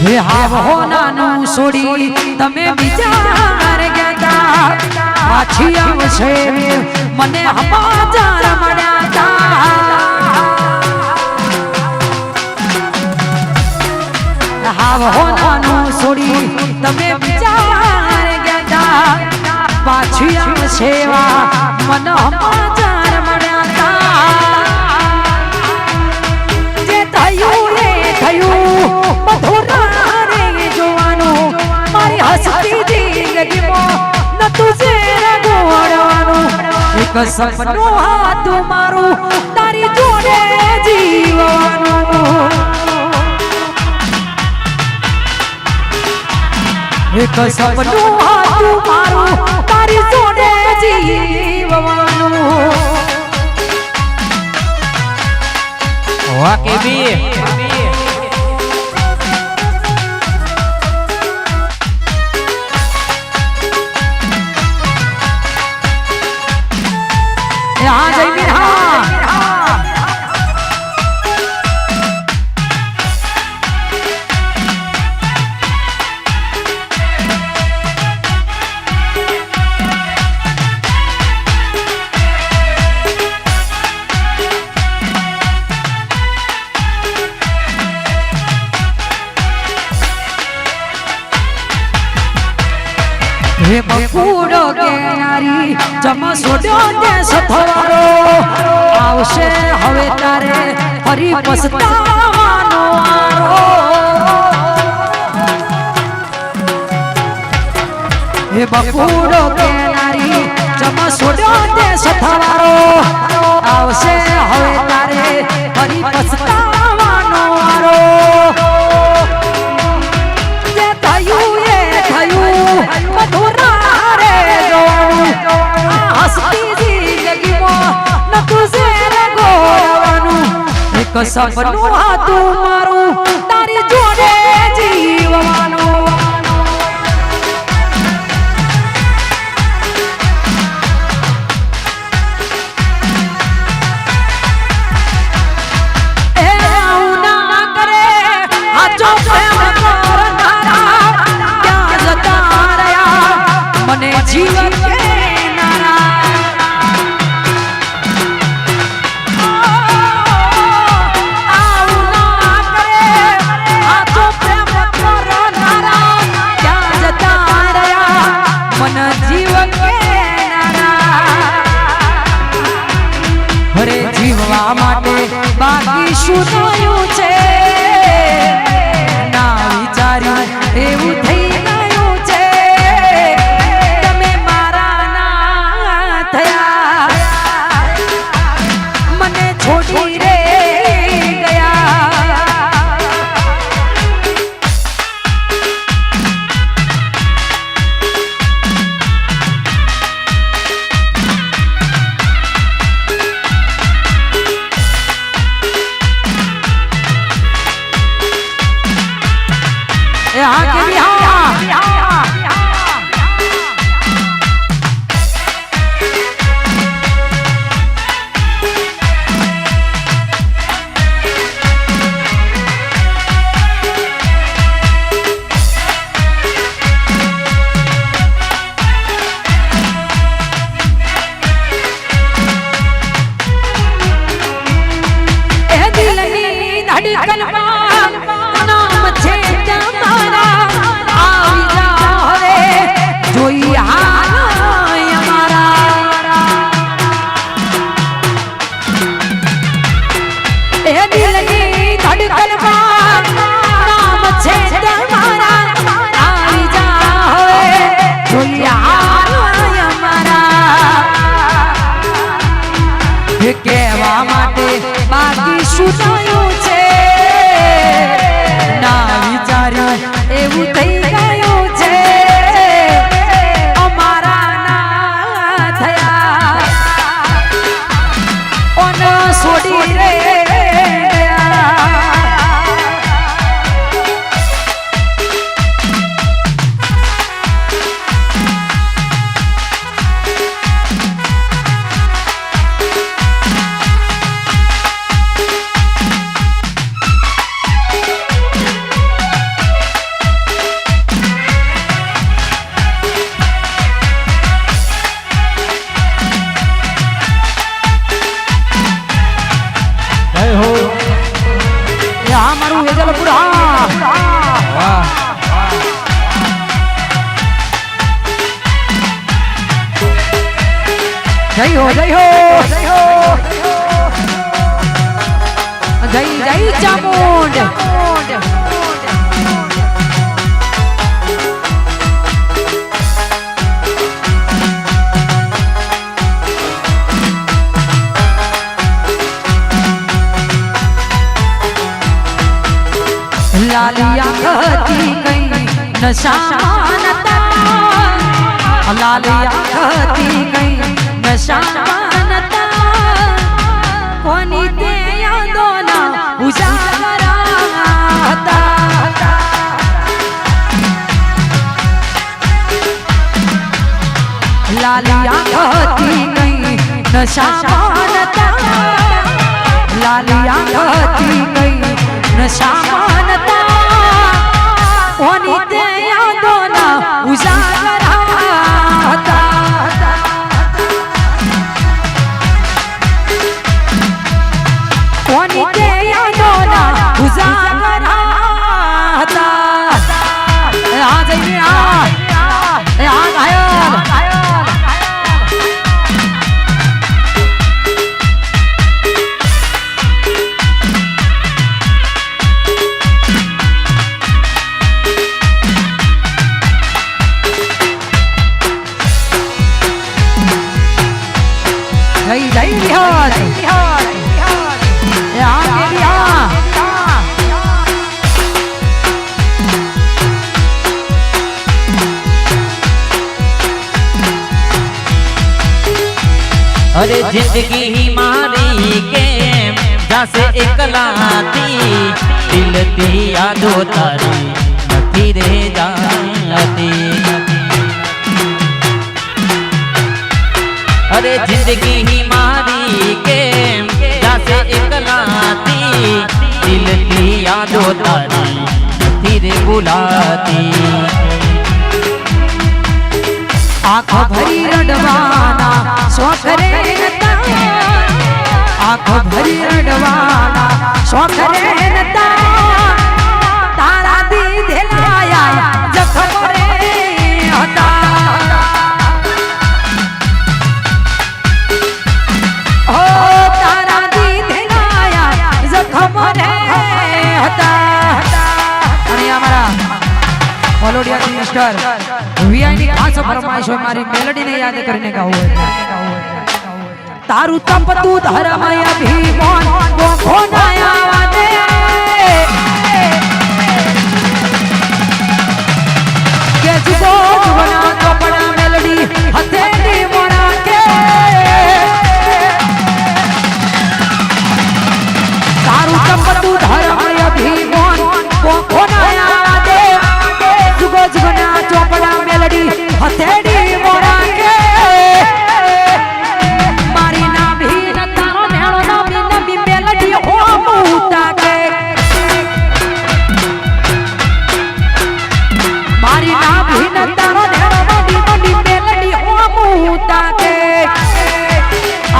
હે હાવ હોનાનું છોડી તમે વિચાર ગયા પાછી આવશે મને સમાચાર મળ્યા તા હાવ હોનાનું છોડી તમે વિચાર ગયા પાછી આવશે મને સમાચાર મળ્યા તા જે થયું એ થયું એક સપનું હતું મારું તારી જોડે જીવવાનું એક સપનું હતું મારું તારી જોડે જીવવાનું વાકે બી हाँ जयवीर हाँ हे बकुड़ो के नारी जमा सोडो देश थवारो आवशे हवे तारे फरी पछतावानो आरो हे बकुड़ो के नारी जमा सोडो देश थवारो आवशे हवे तारे फरी पछतावानो आरो जे थयु ए थयु मधुरा रे जो हसती जिंदगीમાં ન તુજે રગોવાનું એક સપનું હતું મારું તારી જોડે જીવવાનું એ આવું ના કરે આજો પ્રેમ કરનારા ક્યાં જતા રહ્યા મને જીવન બાકી શું થયું છે ના વિચાર્યું એવું થઈ ગયું છે તમે મારા जय हो जय हो जय हो जय जय चामुंड लालिया कहती गई नशा मानता लालिया कहती गई नशा मानता कोणी ते यादोना उजागरा होता लालिया कहती गई नशा मानता लालिया कहती गई नशा मानता कोणी ते यादोना उजागरा होता कोणी ते यादोना उजागरा होता आ जय आ घायल जय जय बिहार अरे जिंदगी ही मारी के जैसे एकलाती दिल ती यादो तारी नथी रे जाती अरे जिंदगी ही मारी के जैसे एकलाती दिल ती यादो तारी नथी रे बुलाती आँख भरी रडवाना शौक रे नता आँख भरी रडवाना शौक रे नता तारा दी दिलाया जखम रे होता ओ तारा दी दिलाया जखम रे होता आणि आम्हाला फॉलोडिया मिस्टर वीआईनी खास फरमाइश हो मारी मेलोडी ने याद करने का हुआ तारू तप तू धर्म अभिमान वो खोनाया वादे के जुगो जुगना कपड़ा मेलोडी हथेली मोरा के तारू तप तू धर्म अभिमान वो खोनाया वादे जुगो जुगना चौपड़ा मेलोडी हथेली मोरा के मारी ना भी न तारो नेणो ना भी न भी मेलोडी हो मुता के मारी ना भी न तारो नेणो ना भी न भी मेलोडी हो मुता के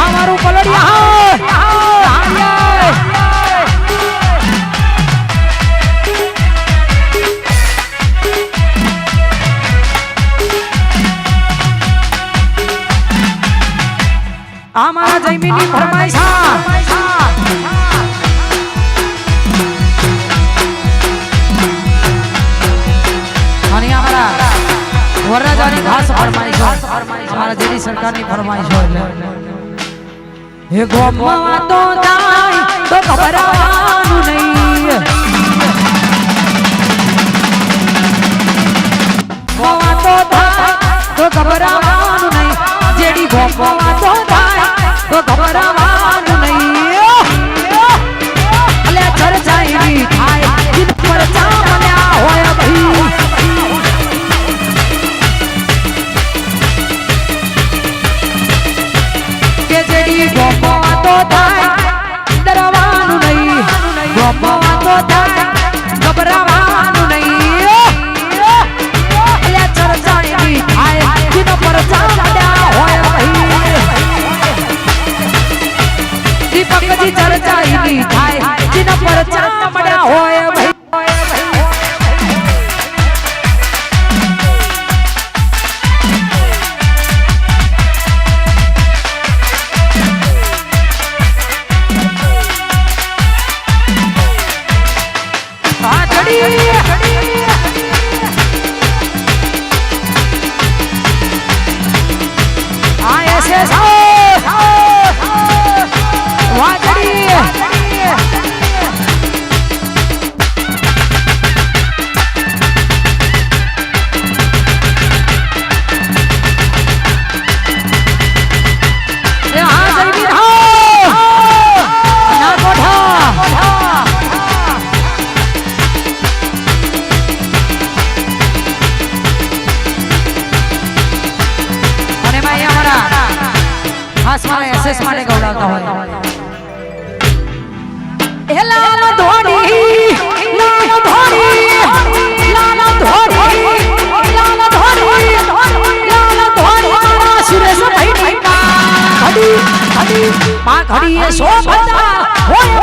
आमारू पलड़िया हमारा जयमिनी फरमाइश आणि हमारा वरराजानी खास फरमाइश हमारा जेडी सरकार ની फरमाइश हो हे गोमवा तो जाय तो घबराવાનું નહીં गोमवा तो जाय तो घबराવાનું નહીં जेडी गोमवा तो जाय तो घबराવાનું નહીં અલે ચર્ચાઈ ની થાય દિન પર ચામલ્યા હોય ભઈ કે જેડી ગોમવા તો થાય ડરવાનું નહીં ગોમવા તો થાય ઘબરાવાનું નહીં અલે ચર્ચાઈ ની થાય દિન પર ચામલ્યા હોય ભઈ આ એસે વાજડી એસએસ માટે ગૌડાવતા હોય એ લાલ ધોડી લાલ ધોડી લાલ ધોડી લાલ ધોડી લાલ ધોડી સુરેશ ભાઈ ઘડી ઘડી માં ઘડી એ શોભતા હોય